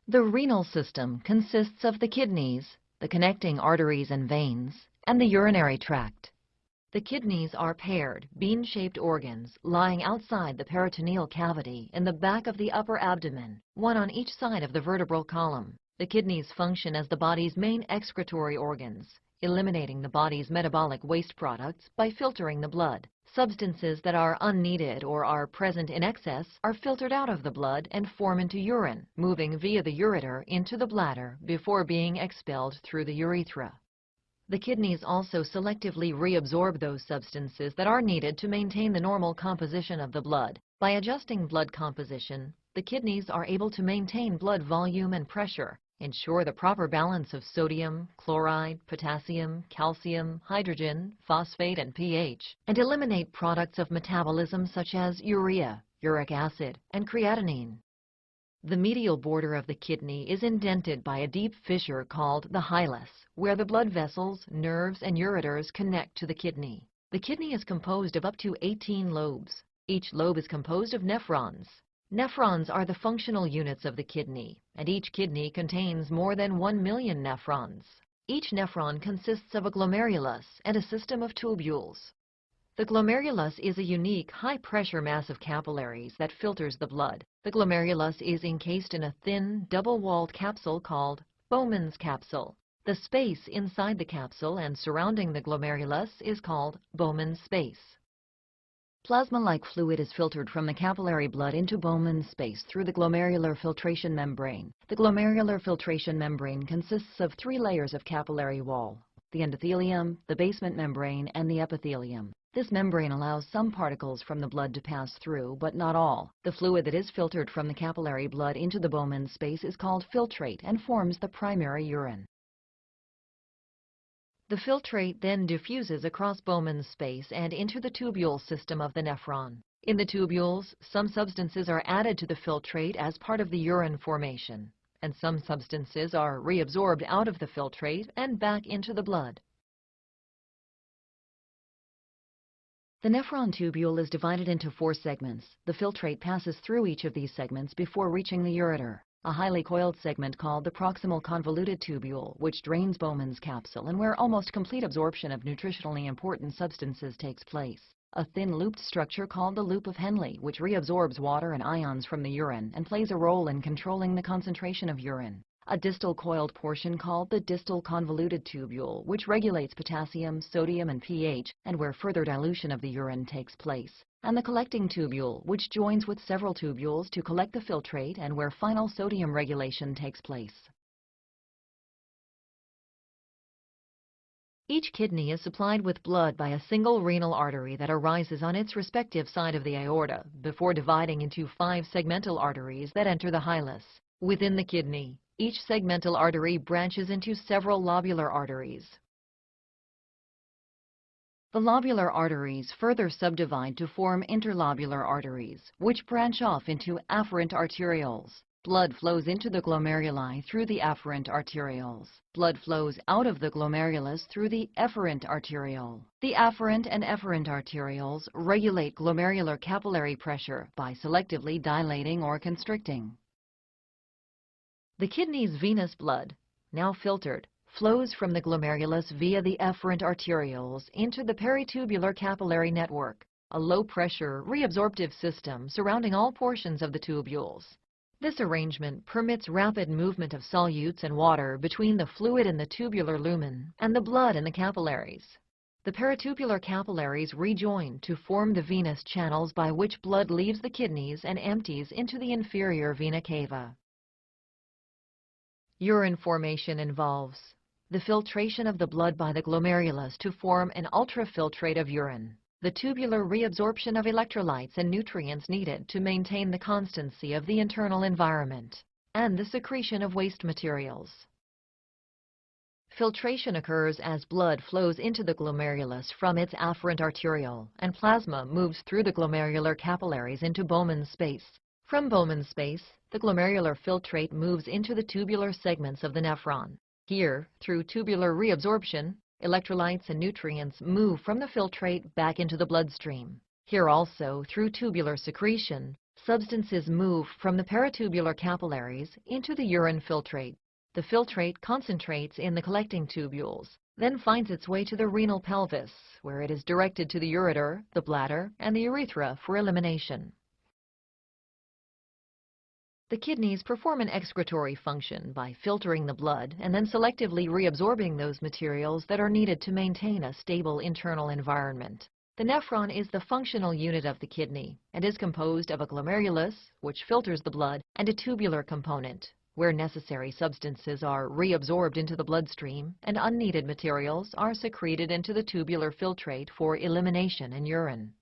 The renal system consists of the kidneys, the connecting arteries and veins, and the urinary tract. The kidneys are paired, bean-shaped organs lying outside the peritoneal cavity in the back of the upper abdomen, one on each side of the vertebral column. The kidneys function as the body's main excretory organs, eliminating the body's metabolic waste products by filtering the blood. Substances that are unneeded or are present in excess are filtered out of the blood and form into urine, moving via the ureter into the bladder before being expelled through the urethra. The kidneys also selectively reabsorb those substances that are needed to maintain the normal composition of the blood. By adjusting blood composition, the kidneys are able to maintain blood volume and pressure, ensure the proper balance of sodium, chloride, potassium, calcium, hydrogen, phosphate, and pH, and eliminate products of metabolism such as urea, uric acid, and creatinine. The medial border of the kidney is indented by a deep fissure called the hilus, where the blood vessels, nerves, and ureters connect to the kidney. The kidney is composed of up to 18 lobes. Each lobe is composed of nephrons. Nephrons are the functional units of the kidney, and each kidney contains more than 1 million nephrons. Each nephron consists of a glomerulus and a system of tubules. The glomerulus is a unique, high-pressure mass of capillaries that filters the blood. The glomerulus is encased in a thin, double-walled capsule called Bowman's capsule. The space inside the capsule and surrounding the glomerulus is called Bowman's space. Plasma-like fluid is filtered from the capillary blood into Bowman's space through the glomerular filtration membrane. The glomerular filtration membrane consists of 3 layers of capillary wall: the endothelium, the basement membrane, and the epithelium. This membrane allows some particles from the blood to pass through, but not all. The fluid that is filtered from the capillary blood into the Bowman's space is called filtrate and forms the primary urine. The filtrate then diffuses across Bowman's space and into the tubule system of the nephron. In the tubules, some substances are added to the filtrate as part of the urine formation, and some substances are reabsorbed out of the filtrate and back into the blood. The nephron tubule is divided into 4 segments. The filtrate passes through each of these segments before reaching the ureter. A highly coiled segment called the proximal convoluted tubule, which drains Bowman's capsule and where almost complete absorption of nutritionally important substances takes place. A thin looped structure called the loop of Henle, which reabsorbs water and ions from the urine and plays a role in controlling the concentration of urine. A distal coiled portion called the distal convoluted tubule, which regulates potassium, sodium, and pH, and where further dilution of the urine takes place. And the collecting tubule, which joins with several tubules to collect the filtrate and where final sodium regulation takes place. Each kidney is supplied with blood by a single renal artery that arises on its respective side of the aorta before dividing into 5 segmental arteries that enter the hilus. Within the kidney, each segmental artery branches into several lobular arteries. The lobular arteries further subdivide to form interlobular arteries, which branch off into afferent arterioles. Blood flows into the glomeruli through the afferent arterioles. Blood flows out of the glomerulus through the efferent arteriole. The afferent and efferent arterioles regulate glomerular capillary pressure by selectively dilating or constricting. The kidney's venous blood, now filtered, flows from the glomerulus via the efferent arterioles into the peritubular capillary network, a low-pressure, reabsorptive system surrounding all portions of the tubules. This arrangement permits rapid movement of solutes and water between the fluid in the tubular lumen and the blood in the capillaries. The peritubular capillaries rejoin to form the venous channels by which blood leaves the kidneys and empties into the inferior vena cava. Urine formation involves the filtration of the blood by the glomerulus to form an ultrafiltrate of urine, the tubular reabsorption of electrolytes and nutrients needed to maintain the constancy of the internal environment, and the secretion of waste materials. Filtration occurs as blood flows into the glomerulus from its afferent arteriole, and plasma moves through the glomerular capillaries into Bowman's space. From Bowman's space, the glomerular filtrate moves into the tubular segments of the nephron. Here, through tubular reabsorption, electrolytes and nutrients move from the filtrate back into the bloodstream. Here also, through tubular secretion, Substances move from the peritubular capillaries into the urine filtrate. The filtrate concentrates in the collecting tubules, then finds its way to the renal pelvis, where it is directed to the ureter, the bladder, and the urethra for elimination. The kidneys perform an excretory function by filtering the blood and then selectively reabsorbing those materials that are needed to maintain a stable internal environment. The nephron is the functional unit of the kidney and is composed of a glomerulus, which filters the blood, and a tubular component, where necessary substances are reabsorbed into the bloodstream and unneeded materials are secreted into the tubular filtrate for elimination in urine.